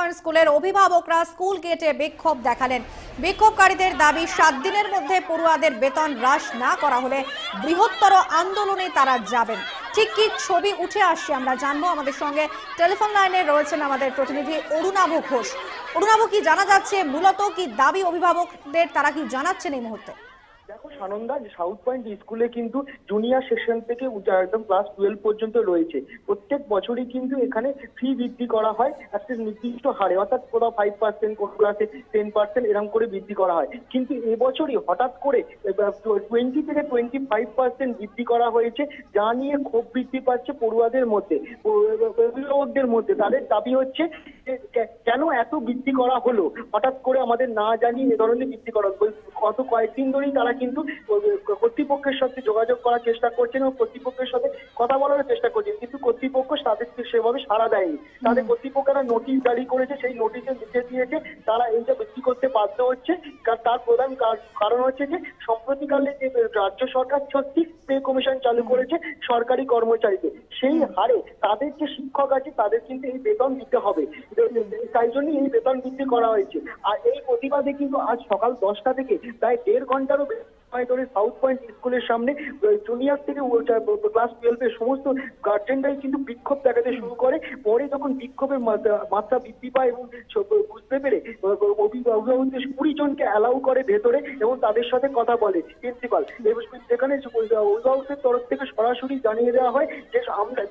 Point স্কুলের অভিভাবকরা school গেটে বিক্ষোভ দেখালেন। বিক্ষোভকারীদের দাবি 7 দিনের মধ্যে পড়ুয়াদের বেতন হ্রাস না করা হলে বৃহত্তর আন্দোলনে তারা যাবেন। ঠিক কি ছবি উঠে আসছে আমরা জানবো। আমাদের সঙ্গে টেলিফোন লাইনে রয়েছেন আমাদের প্রতিনিধি অরুণাভ ঘোষ। অরুণাভ, কি জানা যাচ্ছে, মূলত কি দাবি অভিভাবকদের, তারা কি জানাচ্ছেন এই মুহূর্তে? দেখো সানন্দা, সাউথ পয়েন্ট স্কুলে কিন্তু জুনিয়র সেকশন থেকে একদম ক্লাস 12 পর্যন্ত রয়েছে। প্রত্যেক বছরই কিন্তু এখানে ফি বৃদ্ধি করা হয় একটা নির্দিষ্ট হারে, অর্থাৎ কোথাও 5%, কোন ক্লাসে 10% এরকম করে বৃদ্ধি করা হয়। কিন্তু এবছরই হঠাৎ করে 20 থেকে 25% বৃদ্ধি করা হয়েছে, যা নিয়ে ক্ষোভ বৃদ্ধি পাচ্ছে পড়ুয়াদের মধ্যে, অভিভাবকদের মধ্যে। তাদের দাবি হচ্ছে কেন এত বৃদ্ধি করা হলো, হঠাৎ করে আমাদের না জানিয়ে এ ধরনের বৃদ্ধি করা। গত কয়েকদিন ধরেই তারা কিন্তু কর্তৃপক্ষের সাথে যোগাযোগ করার চেষ্টা করছেন এবং কর্তৃপক্ষের সাথে কথা বলার চেষ্টা করছেন, কিন্তু কর্তৃপক্ষ তাদেরকে সেভাবে সাড়া দেয়নি। তাদের কর্তৃপক্ষরা নোটিশ জারি করেছে, সেই নোটিশে লিখে দিয়েছে তারা এইটা বৃদ্ধি করতে বাধ্য হচ্ছে। তার প্রধান কারণ হচ্ছে যে সম্প্রতিকালে যে রাজ্য সরকার 36 পে কমিশন চালু করেছে সরকারি কর্মচারীদের, সেই হারে তাদের যে শিক্ষক আছে তাদের কিন্তু এই বেতন দিতে হবে। তাই জন্য এই বেতন বৃদ্ধি করা হয়েছে। আর এই প্রতিবাদে কিন্তু আজ সকাল 10টা থেকে প্রায় 1.5 ঘন্টারও সময় ধরে সাউথ পয়েন্ট স্কুলের সামনে জুনিয়র থেকে ক্লাস 12 এর সমস্ত গার্জেনরাই কিন্তু বিক্ষোভ দেখাতে শুরু করে। পরে যখন বিক্ষোভের মাত্রা বৃদ্ধি পায় এবং বুঝতে পেরে অভিভাবকদের 20 জনকে অ্যালাউ করে ভেতরে এবং তাদের সাথে কথা বলে প্রিন্সিপাল। সেখানে অভিভাবকদের তরফ থেকে সরাসরি জানিয়ে দেওয়া হয় যে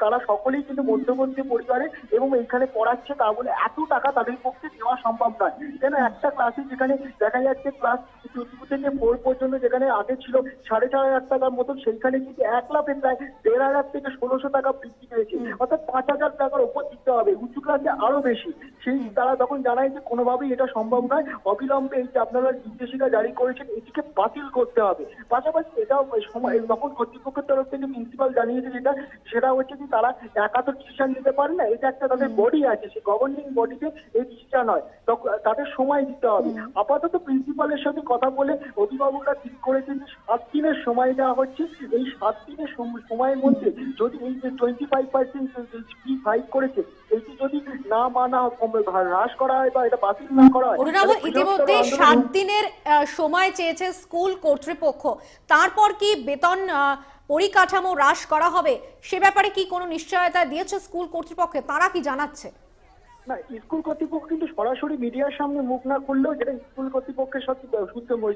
তারা সকলেই কিন্তু মধ্যবর্তী পরিবারে এবং এইখানে পড়াচ্ছে, তা বলে এত টাকা তাদের পক্ষে দেওয়া সম্ভব নয়। কেন একটা ক্লাসে যেখানে দেখা যাচ্ছে ক্লাস 2 থেকে 4 পর্যন্ত যেখানে আগে ছিল 4,500 টাকার মতন, সেইখানে কিন্তু 1 লাখে প্রায় 1,500 থেকে 1,600 টাকা বৃদ্ধি পেয়েছে, অর্থাৎ 5,000 টাকার উপর দিতে হবে। উঁচু ক্লাসে আরো বেশি। সেই তারা তখন জানায় যে কোনোভাবেই এটা সম্ভব নয়, অবিলম্বে এই যে আপনারা নির্দেশিকা জারি করেছেন এটিকে বাতিল করতে হবে। পাশাপাশি এটাও সময় তখন কর্তৃপক্ষের তরফ থেকে প্রিন্সিপাল জানিয়েছে সেটা হচ্ছে যে তারা একা তো ডিসিশন নিতে পারে না, এটা একটা তাদের বডি আছে, সেই গভর্নিং বডিতে এই ডিসিশন হয়, তখন তাদের সময় দিতে হবে। আপাতত প্রিন্সিপালের সাথে কথা বলে অভিভাবকরা ঠিক করেছেন যে 7 দিনের সময় দেওয়া হচ্ছে। এই 7 দিনের সময়ের মধ্যে যদি এই যে 25% ফি ফাইভ করেছে এটি যদি না মানা হ্রাস করা হয় বা এটা বাতিল না করা হয়। ইতিমধ্যে 7 দিনের সময় চেয়েছে স্কুল কর্তৃপক্ষ, তারপর কি বেতন পরিকাঠামো হ্রাস করা হবে সে ব্যাপারে কি কোনো নিশ্চয়তা দিয়েছে স্কুল কর্তৃপক্ষ? তারা কি জানাচ্ছে? না, স্কুল কর্তৃপক্ষ কিন্তু সরাসরি মিডিয়ার সামনে মুখ না খুললেও যেটা স্কুল কর্তৃপক্ষের সাথে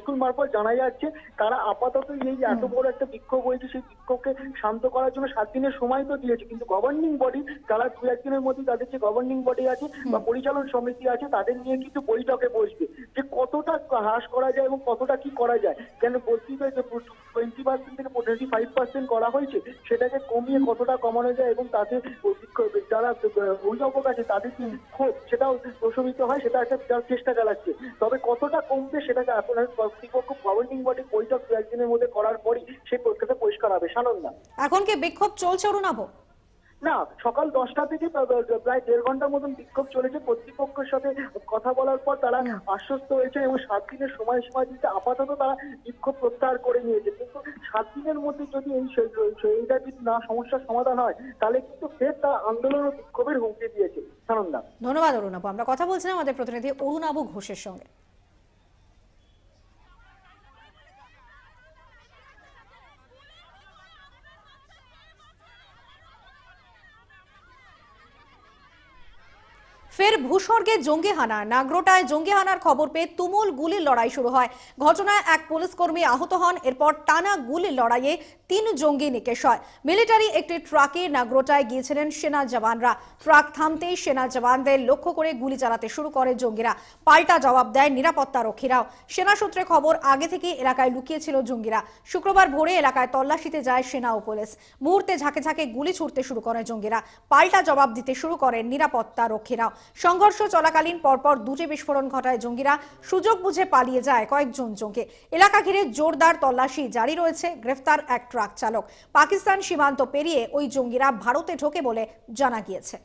স্কুল মারফত জানা যাচ্ছে, তারা আপাতত এই এত বড় একটা বিক্ষোভ হয়েছে সেই বিক্ষোভকে শান্ত করার জন্য 7 দিনের সময় তো দিয়েছে। কিন্তু গভর্নিং বডি তারা 2-1 দিনের মধ্যে তাদের যে গভর্নিং বডি আছে বা পরিচালন সমিতি আছে তাদের নিয়ে কিন্তু বৈঠকে বসবে যে কতটা হ্রাস করা যায় এবং কতটা কি করা যায়। কেন বলছি যে 20% থেকে 25% করা হয়েছে, সেটাকে কমিয়ে কতটা কমানো যায় এবং তাতে যারা অভিভাবক আছে তাদের ক্ষোভ সেটাও প্রশমিত হয়, সেটা একটা চেষ্টা চালাচ্ছে। তবে কতটা কমবে সেটাকে আপনার কর্তৃপক্ষ গভর্নিং বডি বৈঠক 2-1 দিনের মধ্যে করার পরই সেই পরীক্ষাটা পরিষ্কার হবে। সানন্দা, এখন কি বিক্ষোভ চলছে অরুণাভ? না, সকাল 10টা থেকে প্রায় 1.5 ঘন্টার মতন বিক্ষোভ চলেছে। কর্তৃপক্ষের সাথে কথা বলার পর তারা আশ্বস্ত হয়েছে এবং 7 দিনের সময় দিতে আপাতত তারা বিক্ষোভ প্রত্যাহার করে নিয়েছে। কিন্তু 7 দিনের মধ্যে যদি এইটা যদি না সমস্যার সমাধান হয় তাহলে কিন্তু ফের তারা আন্দোলন ও বিক্ষোভের হুমকি দিয়েছে। সানন্দা, ধন্যবাদ অরুণাভ। আমরা কথা বলছিলাম আমাদের প্রতিনিধি অরুণাভ ঘোষের সঙ্গে। ফের ভূস্বর্গে জঙ্গি হানা। নাগরোটায় জঙ্গি হানার খবর পেয়ে তুমুল গুলির লড়াই শুরু হয়। ঘটনায় এক পুলিশ কর্মী আহত হন। এরপর টানা গুলির লড়াইয়ে 3 জঙ্গি নিকেশ হয়। মিলিটারি একটি ট্রাকে নাগরোটায় গিয়েছিলেন সেনা জওয়ানরা। ট্রাক থামতেই সেনা জওয়ানদের লক্ষ্য করে গুলি চালাতে শুরু করে জঙ্গিরা। পাল্টা জবাব দেয় নিরাপত্তা রক্ষীরাও। সেনা সূত্রে খবর, আগে থেকে এলাকায় লুকিয়েছিল জঙ্গিরা। শুক্রবার ভোরে এলাকায় তল্লাশিতে যায় সেনা ও পুলিশ। মুহূর্তে ঝাঁকে ঝাঁকে গুলি ছুড়তে শুরু করে জঙ্গিরা। পাল্টা জবাব দিতে শুরু করেন নিরাপত্তা রক্ষীরাও। সংঘর্ষ চলাকালীন পরপর 2টি বিস্ফোরণ ঘটায় জঙ্গিরা। সুযোগ বুঝে পালিয়ে যায় কয়েকজন জঙ্গি। এলাকা ঘিরে জোরদার তল্লাশি জারি রয়েছে। গ্রেফতার এক ট্রাক চালক। পাকিস্তান সীমান্ত পেরিয়ে ওই জঙ্গিরা ভারতে ঢোকে বলে জানা গিয়েছে।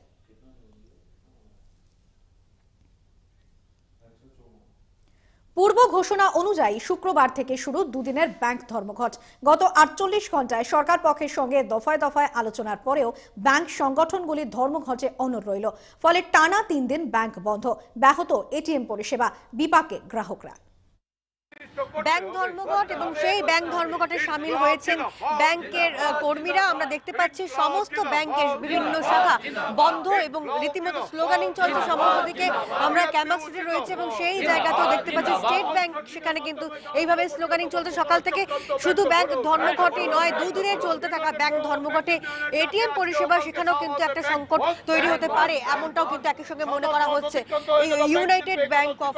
পূর্ব ঘোষণা অনুযায়ী শুক্রবার থেকে শুরু দুদিনের ব্যাংক ধর্মঘট। গত 48 ঘন্টায় সরকার পক্ষের সঙ্গে দফায় দফায় আলোচনার পরেও ব্যাংক সংগঠনগুলি ধর্মঘটে অনড় রইল। ফলে টানা 3 দিন ব্যাংক বন্ধ, ব্যাহত এটিএম পরিষেবা, বিপাকে গ্রাহকরা। ব্যাংক ধর্মঘট এবং সেই ব্যাংক ধর্মঘটে সামিল হয়েছেন ব্যাংকের কর্মীরা। আমরা দেখতে পাচ্ছি সমস্ত ব্যাংকের বিভিন্ন শাখা বন্ধ এবং রীতিমতো স্লোগানিং চলছে। সমস্ত দিকে আমরা ক্যাম্পাস স্ট্রিটে রয়েছে এবং সেই জায়গাতেও দেখতে পাচ্ছি স্টেট ব্যাংক, সেখানে কিন্তু এইভাবে স্লোগানিং চলছে সকাল থেকে। শুধু ব্যাংক ধর্মঘটই নয়, দুদিনে চলতে থাকা ব্যাংক ধর্মঘটে এটিএম পরিষেবা সেখানেও কিন্তু একটা সংকট তৈরি হতে পারে, এমনটাও কিন্তু একই সঙ্গে মনে করা হচ্ছে। ইউনাইটেড ব্যাংক অফ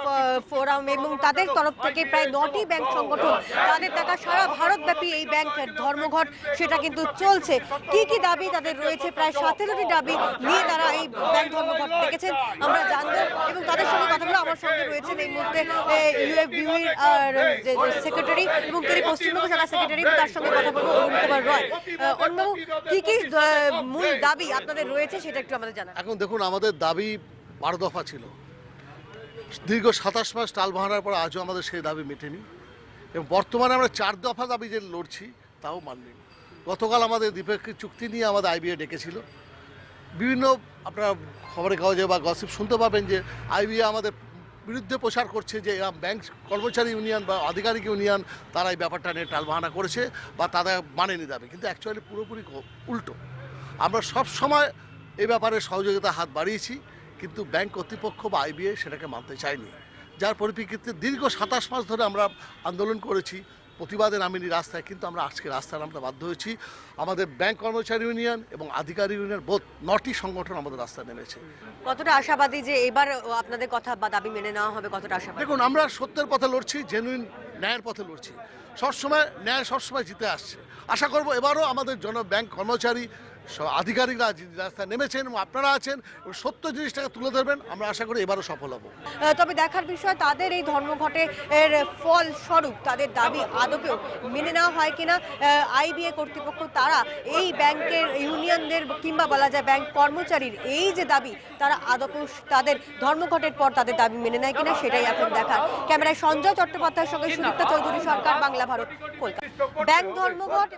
ফোরাম এবং তাদের তরফ থেকে প্রায় 9টি ব্যাংক সংগঠন, তাদের টাকা সারা ভারতব্যাপী এই ব্যাংকের ধর্মঘট সেটা কিন্তু চলছে। কি কি দাবি তাদের রয়েছে, প্রায় 17টি দাবি নিয়ে তারা এই ব্যাংক ধর্মঘট ডেকেছেন আমরা জানবো এবং তাদের সঙ্গে কথা বলে আমার সঙ্গে রয়েছেন এই মুহূর্তে ইউএফবিউর সেক্রেটারি এবং তিনি পশ্চিমবঙ্গ শাখা সেক্রেটারি, তার সঙ্গে কথা বলবো অরুণ কুমার রয়। অরুণবাবু, কি কি মূল দাবি আপনাদের রয়েছে সেটা একটু আমাদের জানান। এখন দেখুন, আমাদের দাবি 12 দফা ছিল। দীর্ঘ 27 মাস টাল বাহানার পর আজও আমাদের সেই দাবি মেটেনি এবং বর্তমানে আমরা 4 দফা দাবি যে লড়ছি তাও মাননি। গতকাল আমাদের দ্বিপাক্ষিক চুক্তি নিয়ে আমাদের আইবিএ ডেকেছিল। বিভিন্ন আপনারা খবরের কাগজে বা গসিপ শুনতে পাবেন যে আইবিএ আমাদের বিরুদ্ধে প্রচার করছে যে ব্যাংক কর্মচারী ইউনিয়ন বা আধিকারিক ইউনিয়ন তারা এই ব্যাপারটা নিয়ে টালবাহানা করেছে বা তারা মানেনি দাবি, কিন্তু অ্যাকচুয়ালি পুরোপুরি উল্টো। আমরা সব সময় এই ব্যাপারে সহযোগিতার হাত বাড়িয়েছি, কিন্তু ব্যাংক কর্তৃপক্ষ বা আইবিএ সেটাকে মানতে চায়নি। যার পরিপ্রেক্ষিতে দীর্ঘ 27 মাস ধরে আমরা আন্দোলন করেছি, প্রতিবাদে নামিনি রাস্তায়, কিন্তু আমরা আজকে রাস্তায় নামতে বাধ্য হয়েছি। আমাদের ব্যাংক কর্মচারী ইউনিয়ন এবং আধিকারিক ইউনিয়ন বোধ 9টি সংগঠন আমাদের রাস্তায় নেমেছে। কতটা আশাবাদী যে এবার আপনাদের কথা বা দাবি মেনে নেওয়া হবে, কতটা আশাবাদী? দেখুন, আমরা সত্যের পথে লড়ছি, জেনুইন ন্যায়ের পথে লড়ছি। সবসময় ন্যায় সবসময় জিতে আসছে। আশা করব এবারও আমাদের ব্যাংক কর্মচারী আধিকারিকরা রাস্তায় নেমেছেন এবং আপনারা আছেন, সত্য জিনিসটাকে তুলে ধরবেন। আমরা আশা করি এবারও সফল হব। তবে দেখার বিষয় তাদের এই ধর্মঘটে এর ফল স্বরূপ তাদের দাবি আদপেও মেনে নেওয়া হয় কিনা। আইবিএ কর্তৃপক্ষ তারা এই ব্যাংকের ইউনিয়নদের কিংবা বলা যায় ব্যাংক কর্মচারীর এই যে দাবি, তারা আদপেও তাদের ধর্মঘটের পর তাদের দাবি মেনে নেয় কিনা সেটাই এখন দেখার। ক্যামেরায় সঞ্জয় চট্টোপাধ্যায়ের সঙ্গে সুদীপ্তা চৌধুরী, সরকার বাংলা, ভারত, কলকাতা। ব্যাংক ধর্মঘট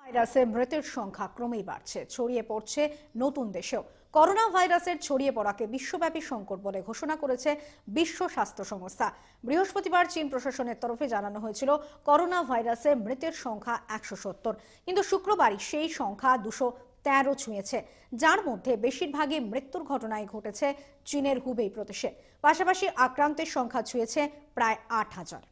ভাইরাসে মৃতের সংখ্যা ক্রমেই বাড়ছে, ছড়িয়ে পড়ছে নতুন দেশেও। করোনা ভাইরাসের ছড়িয়ে পড়াকে বিশ্বব্যাপী সংকট বলে ঘোষণা করেছে বিশ্ব স্বাস্থ্য সংস্থা। বৃহস্পতিবার চীন প্রশাসনের তরফে জানানো হয়েছিল করোনা ভাইরাসে মৃতের সংখ্যা 170, কিন্তু শুক্রবারই সেই সংখ্যা 213 ছুঁয়েছে, যার মধ্যে বেশিরভাগই মৃত্যুর ঘটনায় ঘটেছে চীনের হুবেই প্রদেশে। পাশাপাশি আক্রান্তের সংখ্যা ছুঁয়েছে প্রায় 8000।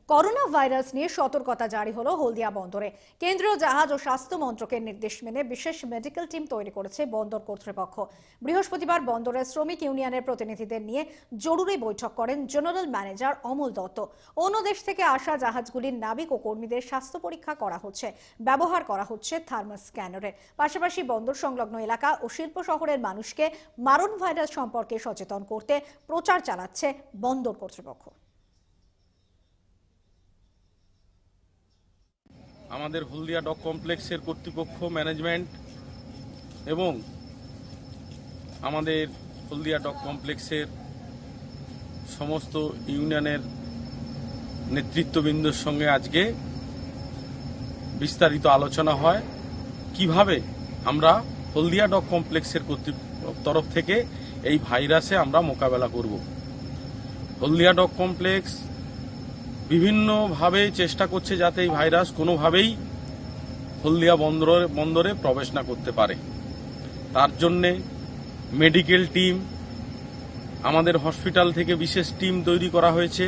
করোনা ভাইরাস নিয়ে সতর্কতা জারি হলো হলদিয়া বন্দরে। কেন্দ্রীয় জাহাজ ও স্বাস্থ্য মন্ত্রকের নির্দেশ মেনে বিশেষ মেডিকেল টিম তৈরি করেছে বন্দর কর্তৃপক্ষ। বৃহস্পতিবার বন্দরের শ্রমিক ইউনিয়নের প্রতিনিধিদের নিয়ে জরুরি বৈঠক করেন জেনারেল ম্যানেজার অমল দত্ত। অন্য দেশ থেকে আসা জাহাজগুলির নাবিক ও কর্মীদের স্বাস্থ্য পরীক্ষা করা হচ্ছে, ব্যবহার করা হচ্ছে থার্মাল স্ক্যানারের। পাশাপাশি বন্দর সংলগ্ন এলাকা ও শিল্প শহরের মানুষকে মারণ ভাইরাস সম্পর্কে সচেতন করতে প্রচার চালাচ্ছে বন্দর কর্তৃপক্ষ। আমাদের হলদিয়া ডক কমপ্লেক্সের কর্তৃপক্ষ, ম্যানেজমেন্ট এবং আমাদের হলদিয়া ডক কমপ্লেক্সের সমস্ত ইউনিয়নের নেতৃত্ববৃন্দর সঙ্গে আজকে বিস্তারিত আলোচনা হয় কিভাবে আমরা হলদিয়া ডক কমপ্লেক্সের তরফ থেকে এই ভাইরাসে আমরা মোকাবেলা করব। হলদিয়া ডক কমপ্লেক্স বিভিন্নভাবে চেষ্টা করছে যাতে এই ভাইরাস কোনোভাবেই হলদিয়া বন্দরে প্রবেশ না করতে পারে। তার জন্যে মেডিকেল টিম, আমাদের হসপিটাল থেকে বিশেষ টিম তৈরি করা হয়েছে।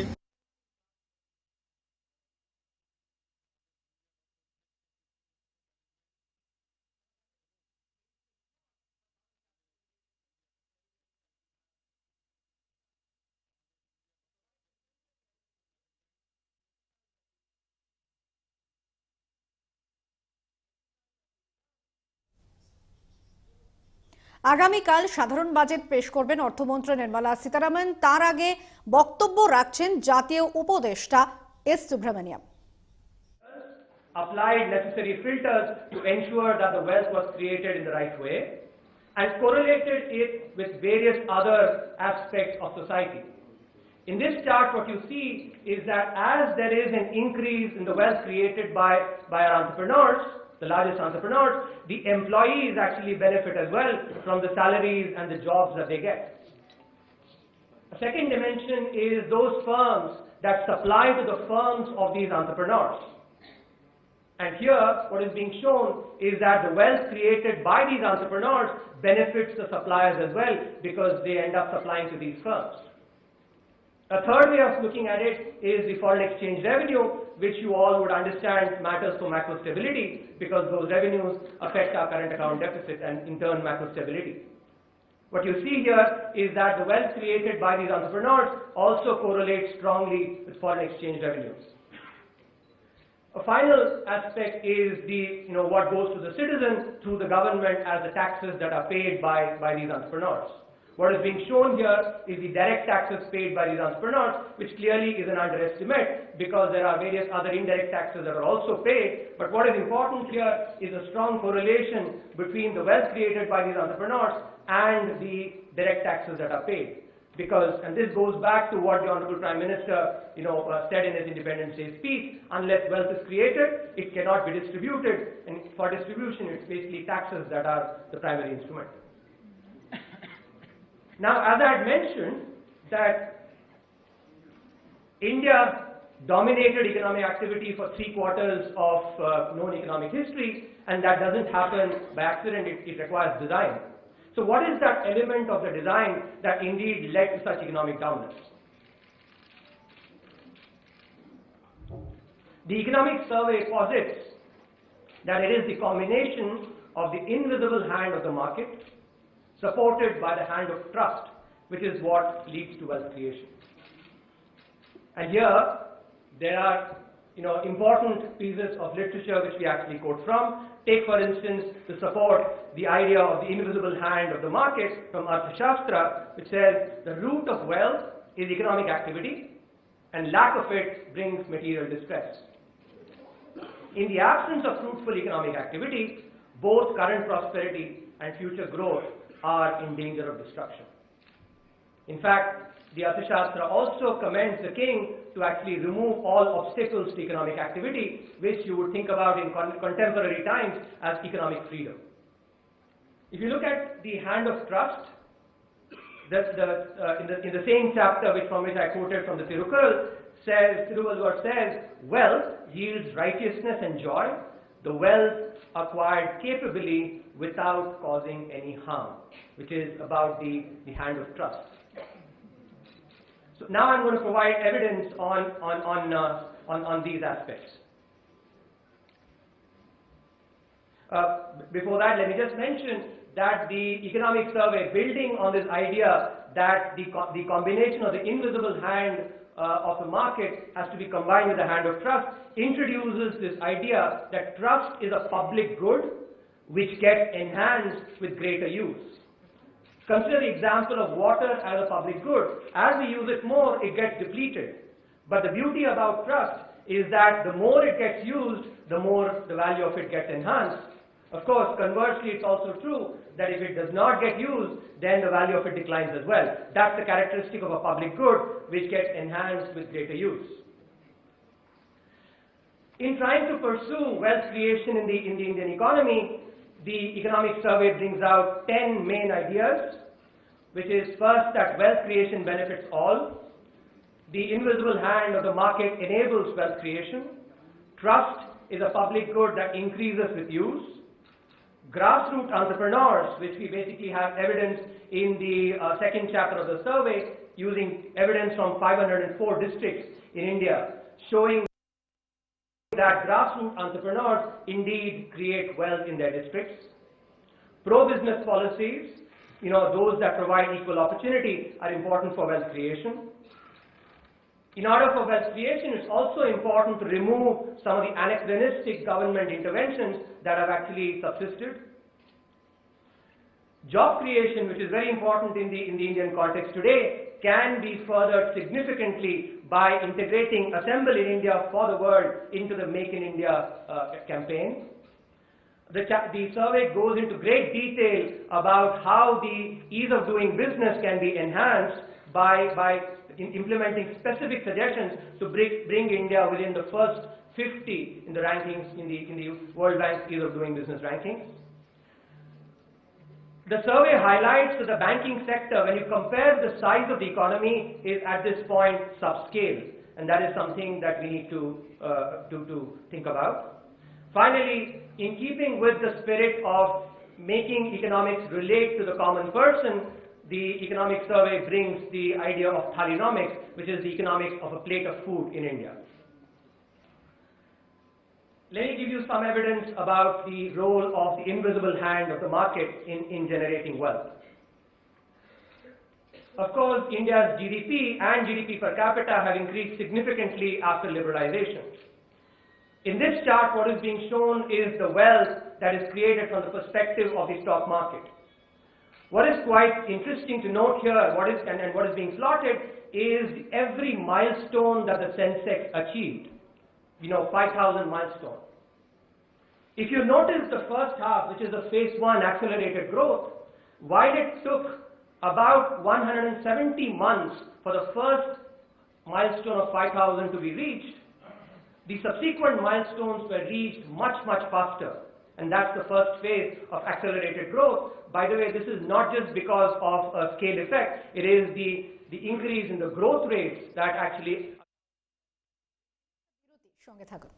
আগামীকাল সাধারণ বাজেট পেশ করবেন অর্থমন্ত্রী নির্মলা সীতারামন। তার আগে বক্তব্য রাখছেন জাতীয় উপদেষ্টা S Subramaniam. Applied necessary filters to ensure that the wealth was created in the right way and correlated it with various other aspects of society. In this chart, what you see is that as there is an increase in the wealth created by our entrepreneurs, the largest entrepreneurs, the employees actually benefit as well from the salaries and the jobs that they get. A second dimension is those firms that supply to the firms of these entrepreneurs. And here, what is being shown is that the wealth created by these entrepreneurs benefits the suppliers as well because they end up supplying to these firms. A third way of looking at it is the foreign exchange revenue, which you all would understand matters for macro stability because those revenues affect our current account deficit and in turn macro stability. What you see here is that the wealth created by these entrepreneurs also correlates strongly with foreign exchange revenues. A final aspect is what goes to the citizen through the government as the taxes that are paid by these entrepreneurs. What is being shown here is the direct taxes paid by these entrepreneurs, which clearly is an underestimate because there are various other indirect taxes that are also paid. But what is important here is a strong correlation between the wealth created by these entrepreneurs and the direct taxes that are paid. Because, and this goes back to what the Honorable Prime Minister, said in his Independence Day speech, unless wealth is created, it cannot be distributed. And for distribution, it's basically taxes that are the primary instrument. Now, as I had mentioned, that India dominated economic activity for 3/4 of known economic history, and that doesn't happen by accident, it requires design. So what is that element of the design that indeed led to such economic dominance? The economic survey posits that it is the combination of the invisible hand of the market supported by the hand of trust, which is what leads to wealth creation. And here, there are important pieces of literature which we actually quote from. Take, for instance, to support the idea of the invisible hand of the market from Arthashastra, which says the root of wealth is economic activity, and lack of it brings material distress. In the absence of fruitful economic activity, both current prosperity and future growth are in danger of destruction. In fact, the Arthashastra also commends the king to actually remove all obstacles to economic activity, which you would think about in contemporary times as economic freedom. If you look at the hand of trust, in the same chapter from which I quoted from the Tiruvalluvar says, wealth yields righteousness and joy, the wealth acquired capably without causing any harm, which is about the hand of trust. So now I'm going to provide evidence on these aspects. Before that, let me just mention that the economic survey, building on this idea that the combination of the invisible hand of the market has to be combined with the hand of trust, introduces this idea that trust is a public good which gets enhanced with greater use. Consider the example of water as a public good. As we use it more, it gets depleted. But the beauty about trust is that the more it gets used, the more the value of it gets enhanced. Of course, conversely, it's also true that if it does not get used, then the value of it declines as well. That's the characteristic of a public good, which gets enhanced with greater use. In trying to pursue wealth creation in the Indian economy, the economic survey brings out 10 main ideas, which is first that wealth creation benefits all, the invisible hand of the market enables wealth creation, trust is a public good that increases with use, grassroots entrepreneurs, which we basically have evidence in the second chapter of the survey, using evidence from 504 districts in India, showing that grassroots entrepreneurs indeed create wealth in their districts. Pro-business policies, those that provide equal opportunity are important for wealth creation. In order for wealth creation, it's also important to remove some of the anachronistic government interventions that have actually subsisted. Job creation, which is very important in the Indian context today, can be furthered significantly by integrating Assemble in India for the World into the Make in India campaign. The survey goes into great detail about how the ease of doing business can be enhanced by implementing specific suggestions to bring India within the first 50 in the rankings in the World Bank's ease of doing business rankings. The survey highlights that the banking sector, when you compare the size of the economy, is at this point subscale, and that is something that we need to think about. Finally, in keeping with the spirit of making economics relate to the common person, the economic survey brings the idea of thalinomics, which is the economics of a plate of food in India. Let me give you some evidence about the role of the invisible hand of the market in generating wealth. Of course, India's GDP and GDP per capita have increased significantly after liberalization. In this chart, what is being shown is the wealth that is created from the perspective of the stock market. What is quite interesting to note here, what is being plotted, is every milestone that the Sensex achieved. 5,000 milestone. If you notice the first half, which is the phase 1 accelerated growth, while it took about 170 months for the first milestone of 5,000 to be reached, the subsequent milestones were reached much, much faster. And that's the first phase of accelerated growth. By the way, this is not just because of a scale effect, it is the increase in the growth rates that actually সঙ্গে থাকুন।